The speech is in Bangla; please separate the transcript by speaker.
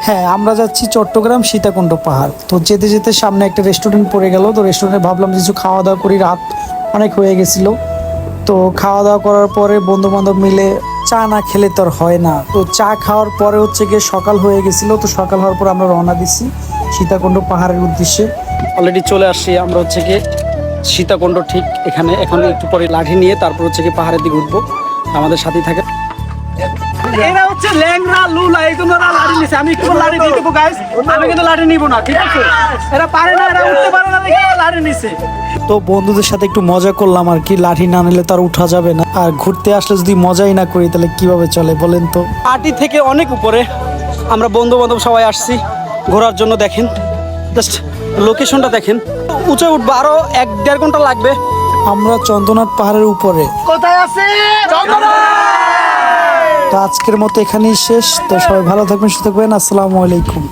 Speaker 1: হ্যাঁ, আমরা যাচ্ছি চট্টগ্রাম সীতাকুণ্ড পাহাড়। তো যেতে যেতে সামনে একটা রেস্টুরেন্ট পড়ে গেল। তো রেস্টুরেন্টে ভাবলাম কিছু খাওয়া দাওয়া করি, রাত অনেক হয়ে গেছিলো। তো খাওয়া দাওয়া করার পরে বন্ধু বান্ধব মিলে চা না খেলে তো আর হয় না। তো চা খাওয়ার পরে হচ্ছে গিয়ে সকাল হয়ে গেছিলো। তো সকাল হওয়ার পর আমরা রওনা দিচ্ছি সীতাকুণ্ড পাহাড়ের উদ্দেশ্যে। অলরেডি চলে আসছি আমরা হচ্ছে গিয়ে সীতাকুণ্ড ঠিক এখানে। এখন একটু পরে লাঠি নিয়ে তারপর হচ্ছে গিয়ে পাহাড়ের দিকে উঠবো। আমাদের সাথেই থাকে। এরা হচ্ছে ল্যাংড়া লুলা, এই জন্য লাঠি নিছে। আমি একটু লাঠি দিয়ে দেবো গাইস, আমি কিন্তু লাঠি নিব না, ঠিক আছে? এরা পারে না, এরা উঠতে পারে না দেখে লাঠি নিছে। তো বন্ধুদের সাথে একটু মজা করলাম আর কি। লাঠি না নিলে তো আর উঠা যাবে না, আর ঘুরতে আসলে যদি মজাই না করি তাহলে কিভাবে চলে বলেন তো? পার্টি থেকে অনেক উপরে আমরা বন্ধু বান্ধব সবাই আসছি ঘোরার জন্য। দেখেন জাস্ট লোকেশনটা দেখেন, উঁচে উঠবো আরো 1-1.5 ঘন্টা লাগবে। আমরা চন্দ্রনাথ পাহাড়ের উপরে। কোথায় আছে তো আজকের মতো এখানেই শেষ। তো সবাই ভালো থাকবেন, সুস্থ থাকবেন। আসসালামু আলাইকুম।